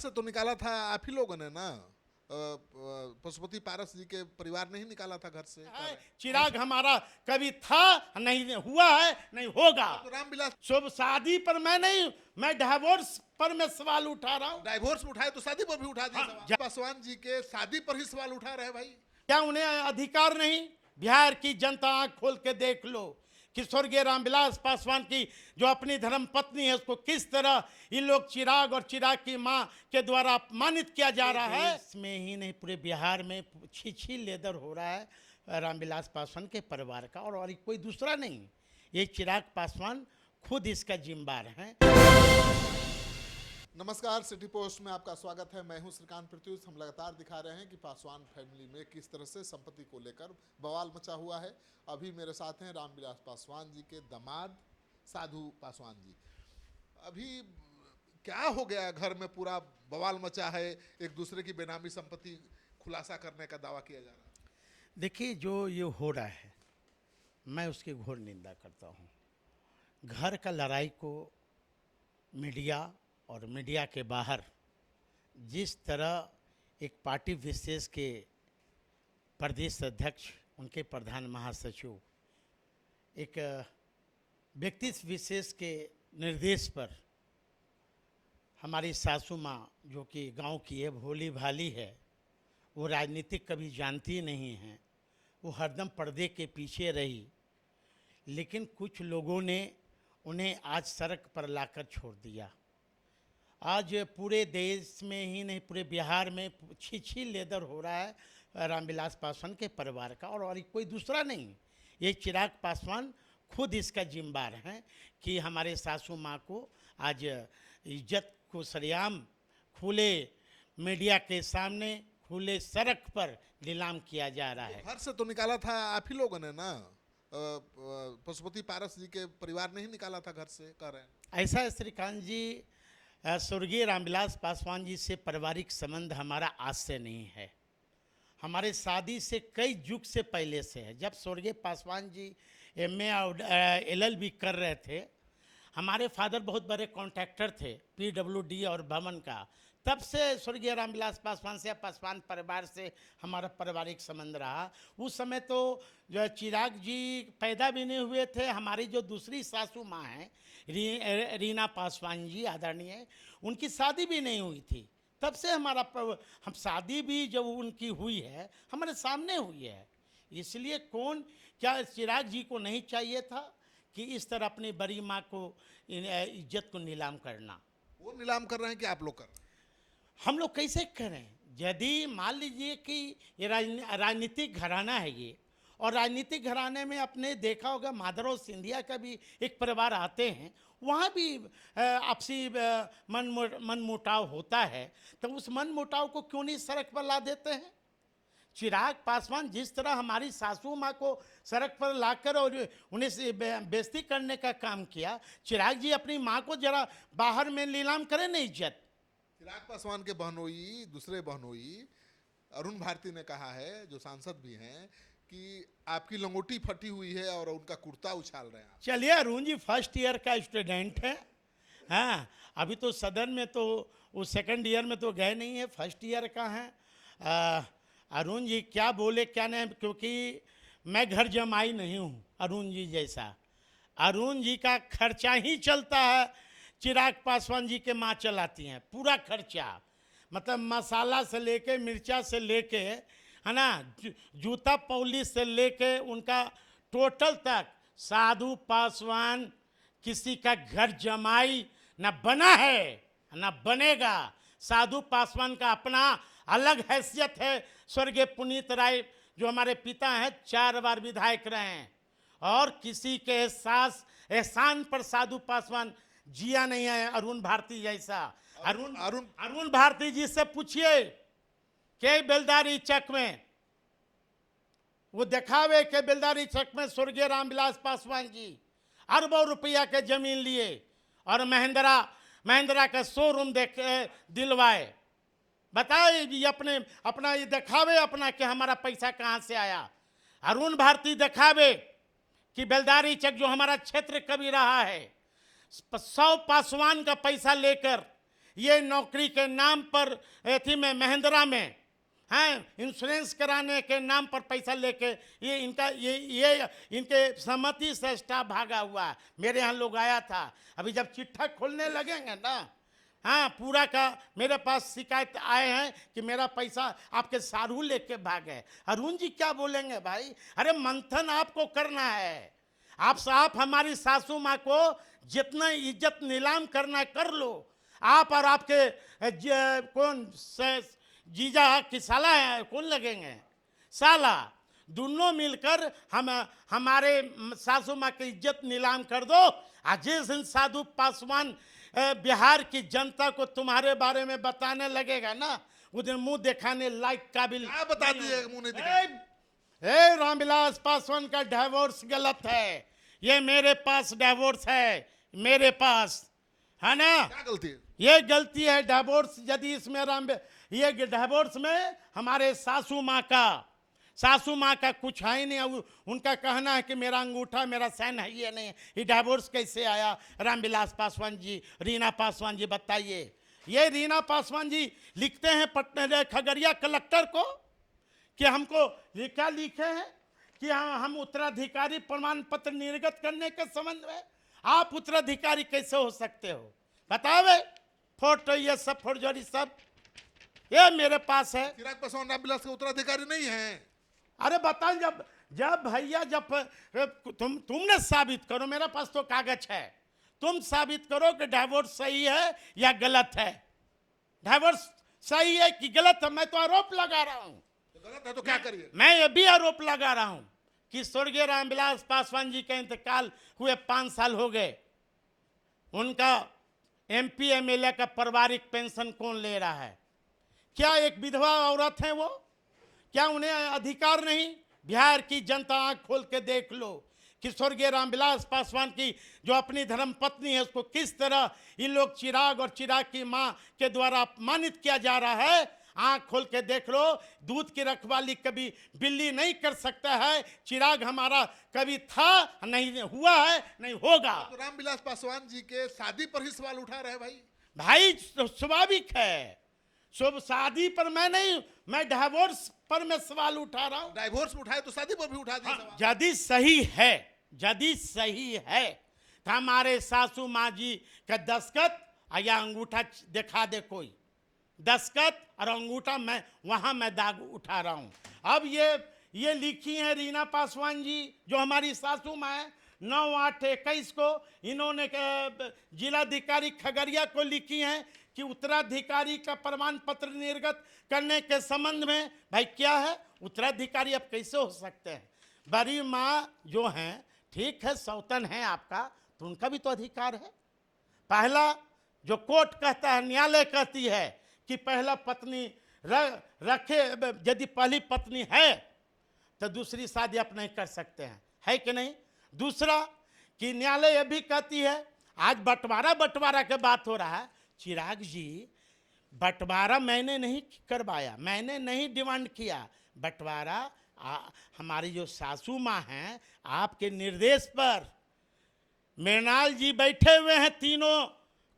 से तो निकाला था आप ही लोगों ने ना। पशुपति पारस जी के परिवार ने ही निकाला था घर से। चिराग हमारा कभी था नहीं, हुआ है नहीं होगा। तो रामविलास शुभ शादी पर मैं नहीं, मैं डिवोर्स पर मैं सवाल उठा रहा हूँ। डाइवोर्स में उठाए तो शादी पर भी उठा दिया हाँ, सवाल। पासवान जी के शादी पर ही सवाल उठा रहे हैं भाई। क्या उन्हें अधिकार नहीं? बिहार की जनता आंख खोल के देख लो कि स्वर्गीय रामविलास पासवान की जो अपनी धर्म पत्नी है उसको किस तरह इन लोग चिराग और चिराग की मां के द्वारा अपमानित किया जा रहा है। इसमें ही नहीं पूरे बिहार में छी लेदर हो रहा है रामविलास पासवान के परिवार का, और कोई दूसरा नहीं, ये चिराग पासवान खुद इसका जिम्मेदार है। नमस्कार, सिटी पोस्ट में आपका स्वागत है। मैं हूं श्रीकांत प्रत्युष। हम लगातार दिखा रहे हैं कि पासवान फैमिली में किस तरह से संपत्ति को लेकर बवाल मचा हुआ है। अभी मेरे साथ हैं रामविलास पासवान जी के दामाद साधु पासवान जी। अभी क्या हो गया, घर में पूरा बवाल मचा है, एक दूसरे की बेनामी संपत्ति खुलासा करने का दावा किया जा रहा है। देखिए, जो ये हो रहा है मैं उसकी घोर निंदा करता हूँ। घर का लड़ाई को मीडिया और मीडिया के बाहर जिस तरह एक पार्टी विशेष के प्रदेश अध्यक्ष, उनके प्रधान महासचिव एक व्यक्ति विशेष के निर्देश पर हमारी सासू माँ जो कि गांव की है, भोली भाली है, वो राजनीतिक कभी जानती नहीं है, वो हरदम पर्दे के पीछे रही, लेकिन कुछ लोगों ने उन्हें आज सड़क पर लाकर छोड़ दिया। आज पूरे देश में ही नहीं पूरे बिहार में छी लेदर हो रहा है रामविलास पासवान के परिवार का, और कोई दूसरा नहीं, ये चिराग पासवान खुद इसका जिम्मेदार हैं कि हमारे सासू माँ को आज इज्जत को सरेआम खुले मीडिया के सामने खुले सड़क पर नीलाम किया जा रहा है। घर से तो निकाला था आप ही लोगों ने ना। पशुपति पारस जी के परिवार ने ही निकाला था घर से, कह रहे हैं। ऐसा है श्रीकांत जी, स्वर्गीय रामविलास पासवान जी से पारिवारिक संबंध हमारा आज से नहीं है, हमारे शादी से कई युग से पहले से है। जब स्वर्गीय पासवान जी MA और LLB कर रहे थे, हमारे फादर बहुत बड़े कॉन्ट्रैक्टर थे PWD और भवन का, तब से स्वर्गीय रामविलास पासवान से, पासवान परिवार से हमारा पारिवारिक संबंध रहा। उस समय तो जो चिराग जी पैदा भी नहीं हुए थे। हमारी जो दूसरी सासू माँ हैं रीना पासवान जी आदरणीय, उनकी शादी भी नहीं हुई थी। तब से हम शादी भी जब उनकी हुई है हमारे सामने हुई है। इसलिए क्या चिराग जी को नहीं चाहिए था कि इस तरह अपनी बड़ी माँ को इज्जत को नीलाम करना? वो नीलाम कर रहे हैं कि आप लोग कर रहे हैं? हम लोग कैसे करें? यदि मान लीजिए कि ये राजनीतिक घराना है ये, और राजनीतिक घराने में आपने देखा होगा माधवराव सिंधिया का भी एक परिवार आते हैं, वहाँ भी आपसी मन मुटाव होता है, तो उस मन मुटाव को क्यों नहीं सड़क पर ला देते हैं? चिराग पासवान जिस तरह हमारी सासू माँ को सड़क पर लाकर और उन्हें बेइज्जती करने का काम किया, चिराग जी अपनी माँ को जरा बाहर में नीलाम करें ना इज्जत। चिराग पासवान के बहनोई, दूसरे बहनोई अरुण भारती ने कहा है, जो सांसद भी हैं, कि आपकी लंगोटी फटी हुई है और उनका कुर्ता उछाल रहे हैं। चलिए, अरुण जी फर्स्ट ईयर का स्टूडेंट है, हाँ, अभी तो सदन में तो वो सेकंड ईयर में तो गए नहीं है, फर्स्ट ईयर का है। अरुण जी क्या बोले क्या नहीं, क्योंकि मैं घर जमाई नहीं हूँ अरुण जी जैसा। अरुण जी का खर्चा ही चलता है, चिराग पासवान जी के माँ चलाती हैं पूरा खर्चा, मतलब मसाला से लेके, मिर्चा से लेके, है ना, जूता पॉलिश से लेके उनका टोटल तक। साधु पासवान किसी का घर जमाई न बना है न बनेगा। साधु पासवान का अपना अलग हैसियत है। स्वर्गीय पुनीत राय जो हमारे पिता हैं 4 बार विधायक रहे हैं, और किसी के एहसान पर साधु पासवान जिया नहीं है अरुण भारती जैसा। अरुण भारती जी से पूछिए के बेलदारी चक में, वो दिखावे के बेलदारी चक में स्वर्गीय रामविलास पासवान जी अरबों रुपया के जमीन लिए और महिंद्रा का शोरूम दिलवाए। बताए ये अपना ये दिखावे अपना कि हमारा पैसा कहाँ से आया। अरुण भारती दिखावे कि बेलदारी चक जो हमारा क्षेत्र कभी रहा है, 100 पासवान का पैसा लेकर ये नौकरी के नाम पर थी में महिंद्रा में, हैं, इंश्योरेंस कराने के नाम पर पैसा लेके ये इनका ये इनके सहमति से स्टाफ भागा हुआ है। मेरे यहाँ लोग आया था, अभी जब चिट्ठा खोलने लगेंगे ना, हाँ, पूरा का मेरे पास शिकायत आए हैं कि मेरा पैसा आपके सारू लेके भागे। अरुण जी क्या बोलेंगे भाई? अरे मंथन आपको करना है, आप हमारी सासू माँ को जितना इज्जत नीलाम करना कर लो। आप और आपके कौन से जीजा की साला है, कौन लगेंगे? साला, दोनों मिलकर हमारे सासू माँ की इज्जत नीलाम कर दो। आज जिस दिन साधु पासवान बिहार की जनता को तुम्हारे बारे में बताने लगेगा ना, उस दिन मुंह दिखाने लायक काबिल क्या बता दिए मुंह नहीं दिखाया? ए रामविलास पासवान का डिवोर्स गलत है। ये मेरे पास डिवोर्स है, मेरे पास है ना। क्या गलती है? ये गलती है डिवोर्स। यदि इसमें ये डिवोर्स में हमारे सासू माँ का कुछ है ही नहीं। उनका कहना है कि मेरा अंगूठा मेरा साइन है, ये नहीं। ये डिवोर्स कैसे आया? रामविलास पासवान जी, रीना पासवान जी बताइए। ये रीना पासवान जी लिखते हैं पटना खगड़िया कलेक्टर को कि हमको क्या लिखे हैं कि हम उत्तराधिकारी प्रमाण पत्र निर्गत करने के संबंध में। आप उत्तराधिकारी कैसे हो सकते हो? बतावे फोटो ये सब फोर्जरी सब ये मेरे पास है। चिराग पासवान रामविलास के उत्तराधिकारी नहीं है। अरे बताओ, जब भैया जब तुमने साबित करो, मेरे पास तो कागज है, तुम साबित करो कि डिवोर्स सही है या गलत है। डिवोर्स सही है कि गलत है? मैं तो आरोप लगा रहा हूं। तो गलत है तो क्या करिए? मैं ये भी आरोप लगा रहा हूं कि स्वर्गीय रामविलास पासवान जी का इंतकाल हुए 5 साल हो गए। उनका MP MLA का पारिवारिक पेंशन कौन ले रहा है? क्या एक विधवा औरत है वो? क्या उन्हें अधिकार नहीं? बिहार की जनता आंख खोल के देख लो कि स्वर्गीय रामविलास पासवान की जो अपनी धर्म पत्नी है उसको किस तरह इन लोग चिराग और चिराग की मां के द्वारा अपमानित किया जा रहा है। आंख खोल के देख लो। दूध की रखवाली कभी बिल्ली नहीं कर सकता है। चिराग हमारा कभी था नहीं, हुआ है नहीं होगा। तो रामविलास पासवान जी के शादी पर ही सवाल उठा रहे भाई। भाई स्वाभाविक है, शुभ शादी पर मैं नहीं, मैं डिवोर्स पर मैं सवाल उठा रहा हूं। डिवोर्स में उठाए तो शादी पर भी उठा दिए सवाल। यदि सही है तो हमारे सासू माँ जी का दस्तखत या अंगूठा दिखा दे कोई। दस्तखत और अंगूठा मैं दाग उठा रहा हूं। अब ये लिखी है रीना पासवान जी जो हमारी सासू माँ है, 9/8/21 को इन्होंने जिलाधिकारी खगड़िया को लिखी हैं कि उत्तराधिकारी का प्रमाण पत्र निर्गत करने के संबंध में। भाई क्या है उत्तराधिकारी? अब कैसे हो सकते हैं? बड़ी माँ जो हैं, ठीक है, सौतन है आपका, तो उनका भी तो अधिकार है। पहला जो कोर्ट कहता है, न्यायालय कहती है कि पहला पत्नी रखे, यदि पहली पत्नी है तो दूसरी शादी आप नहीं कर सकते हैं, है कि नहीं? दूसरा कि न्यायालय यह भी कहती है, आज बंटवारा के बात हो रहा है। चिराग जी, बंटवारा मैंने नहीं करवाया, मैंने नहीं डिमांड किया। बंटवारा हमारी जो सासू माँ हैं, आपके निर्देश पर मृणाल जी बैठे हुए हैं, तीनों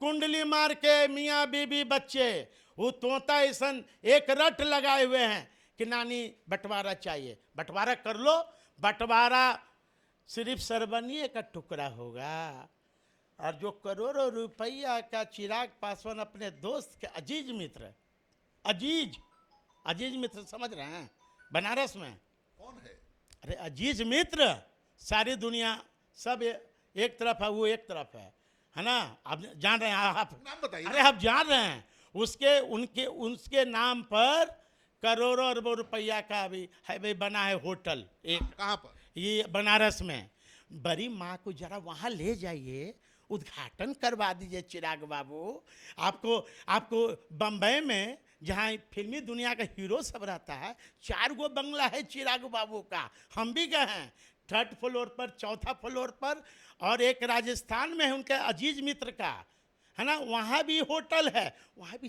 कुंडली मार के, मियाँ बीबी बच्चे, वो तोता ऐसन एक रट लगाए हुए हैं कि नानी बंटवारा चाहिए। बंटवारा कर लो। बंटवारा सिर्फ सरबनिए का टुकड़ा होगा। और जो करोड़ों रुपया का चिराग पासवान अपने दोस्त के अजीज मित्र समझ रहे हैं, बनारस में कौन है? अरे अजीज मित्र, सारी दुनिया सब एक तरफ है, वो एक तरफ है ना? आप जान रहे हैं आप? नाम बताइए। अरे आप जान रहे हैं उसके नाम पर करोड़ों अरबों रुपया का अभी है भाई, बना है होटल एक। कहाँ पर? ये बनारस में। बड़ी माँ को जरा वहाँ ले जाइए, उद्घाटन करवा दीजिए चिराग बाबू। आपको बम्बई में जहाँ फिल्मी दुनिया का हीरो सब रहता है, 4 गो बंगला है चिराग बाबू का। हम भी गए हैं, 3rd फ्लोर पर, 4था फ्लोर पर, और एक राजस्थान में है उनके अजीज मित्र का, है ना, वहाँ भी होटल है। वहाँ भी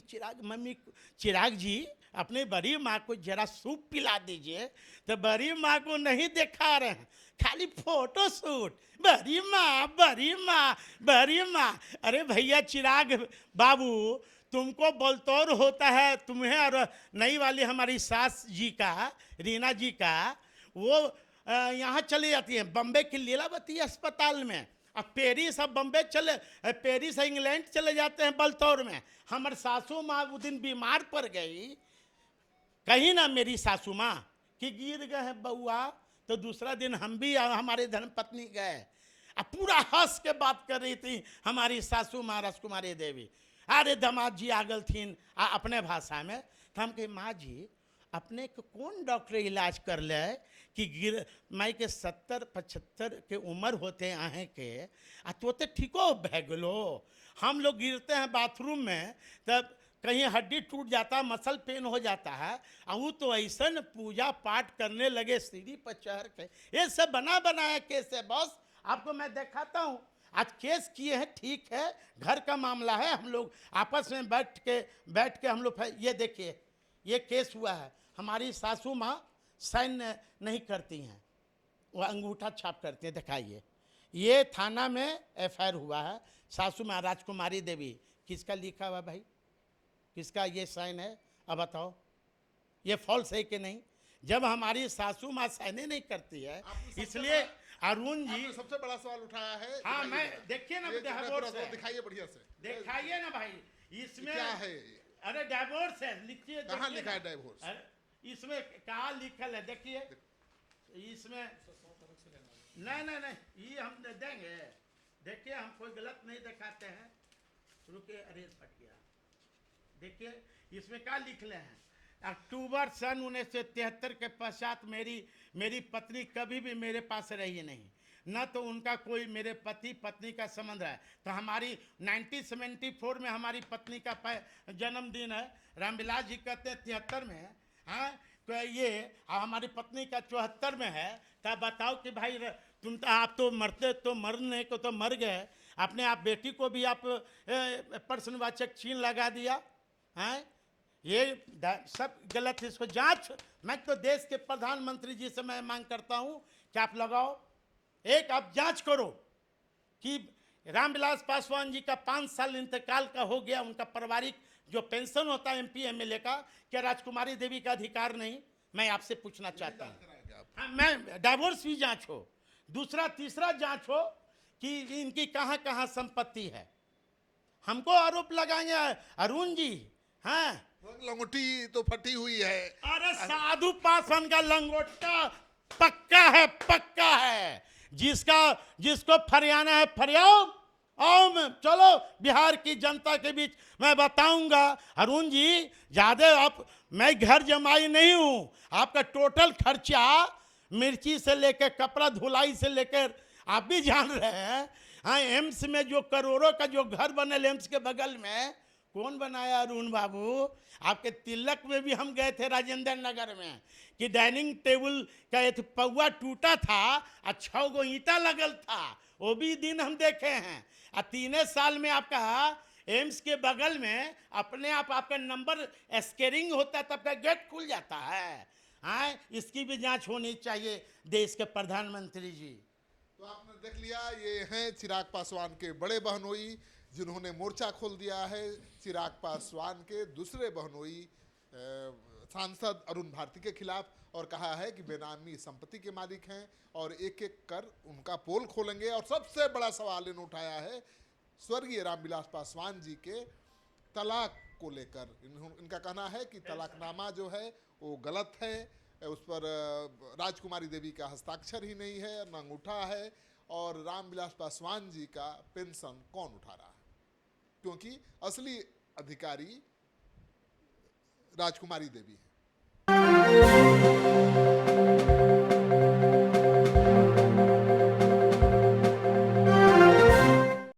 चिराग जी अपने बड़ी माँ को जरा सूप पिला दीजिए। तो बड़ी माँ को नहीं दिखा रहे हैं, खाली फोटो शूट। बड़ी माँ। अरे भैया चिराग बाबू, तुमको बलतौर होता है तुम्हें और नई वाली हमारी सास जी का, रीना जी का, वो यहाँ चली जाती है बम्बे की लीलावती अस्पताल में। अब पेरिस, अब बम्बे चले, पेरिस इंग्लैंड चले जाते हैं बलतौर में। हमारे सासू माँ वो दिन बीमार पड़ गई, कहीं ना मेरी सासू माँ कि गिर गए हैं बउआ, तो दूसरा दिन हम भी हमारे धर्म पत्नी गए। अब पूरा हंस के बात कर रही थी हमारी सासू माँ राजकुमारी देवी। अरे दामाद जी आगल थीन अपने भाषा में। तो हम कहे माँ जी अपने को कौन डॉक्टर इलाज कर ले कि गिर माई के 70-75 के उम्र होते हैं के तो ठीको भैगलो। हम लोग गिरते हैं बाथरूम में तब कहीं हड्डी टूट जाता है, मसल पेन हो जाता है, और वो तो ऐसा न पूजा पाठ करने लगे सीढ़ी पर चढ़ के। ये सब बना बनाया केस है बॉस, आपको मैं दिखाता हूँ। आज केस किए हैं, ठीक है, घर का मामला है, हम लोग आपस में बैठ के हम लोग, ये देखिए ये केस हुआ है। हमारी सासू माँ साइन नहीं करती हैं, वो अंगूठा छाप करती हैं। दिखाइए, ये थाना में FIR हुआ है। सासू माँ राजकुमारी देवी, किसका लिखा हुआ भाई, किसका ये साइन है? अब बताओ ये फॉल्स है कि नहीं? जब हमारी सासू माँ साइने नहीं करती है, इसलिए अरुण जी सबसे बड़ा सवाल उठाया है। हाँ, मैं देखिए ना, डिवोर्स है, दिखाइए बढ़िया से, दिखाइए ना भाई, इसमें क्या है? अरे डिवोर्स है, लिखिए। कहाँ लिखा है डिवोर्स? इसमें कहाँ लिखल है देखिए, इसमें नहीं नहीं नहीं, ये हम देंगे। देखिए हम कोई गलत नहीं दिखाते हैं। रुके, अरे फट गया। देखिए इसमें क्या लिख ले हैं, अक्टूबर सन 1973 के पश्चात मेरी पत्नी कभी भी मेरे पास रही नहीं, न तो उनका कोई मेरे पति पत्नी का संबंध है। तो हमारी 1974 में हमारी पत्नी का जन्मदिन है। रामविलास जी कहते हैं 73 में है, हाँ, तो ये हमारी पत्नी का 74 में है। तब बताओ कि भाई तुम तो, आप तो मरते तो मरने को तो मर गए, अपने आप बेटी को भी आप प्रश्नवाचक चिन्ह लगा दिया है। ये सब गलत है, इसको जांच। मैं तो देश के प्रधानमंत्री जी से मैं मांग करता हूं कि आप लगाओ, एक आप जांच करो कि रामविलास पासवान जी का 5 साल इंतकाल का हो गया, उनका पारिवारिक जो पेंशन होता है MP MLA का, क्या राजकुमारी देवी का अधिकार नहीं? मैं आपसे पूछना चाहता हूँ। हाँ, मैं डिवोर्स भी जांच हो, दूसरा तीसरा जांच हो कि इनकी कहाँ कहाँ संपत्ति है। हमको आरोप लगाएंगे अरुण जी, हाँ लंगोटी तो फटी हुई है। अरे साधु पासवान का लंगोटा पक्का है, पक्का है। जिसको फरियाना है फरियाओ, आओ चलो बिहार की जनता के बीच मैं बताऊंगा। अरुण जी ज्यादा आप, मैं घर जमाई नहीं हूं, आपका टोटल खर्चा मिर्ची से लेकर कपड़ा धुलाई से लेकर आप भी जान रहे हैं। हाँ, एम्स में जो करोड़ों का जो घर बने एम्स के बगल में, कौन बनाया अरुण बाबू? आपके तिलक में भी हम गए थे राजेंद्र नगर में कि डाइनिंग टेबल का एक पौवा टूटा था और 6 गो ईंटा लगल था, वो भी दिन हम देखे हैं। और 3 साल में आपका एम्स के बगल में अपने आप आपका नंबर स्कैनिंग होता है, तब का गेट खुल जाता है। हाँ, इसकी भी जांच होनी चाहिए देश के प्रधानमंत्री जी। तो आपने देख लिया, ये हैं चिराग पासवान के बड़े बहनोई जिन्होंने मोर्चा खोल दिया है चिराग पासवान के दूसरे बहनोई सांसद अरुण भारती के खिलाफ, और कहा है कि बेनामी संपत्ति के मालिक हैं और एक एक कर उनका पोल खोलेंगे। और सबसे बड़ा सवाल इन्होंने उठाया है स्वर्गीय रामविलास पासवान जी के तलाक को लेकर। इनका कहना है कि तलाकनामा जो है वो गलत है, उस पर राजकुमारी देवी का हस्ताक्षर ही नहीं है, न अंगूठा है, और रामविलास पासवान जी का पेंशन कौन उठा रहा है, क्योंकि असली अधिकारी राजकुमारी देवी है।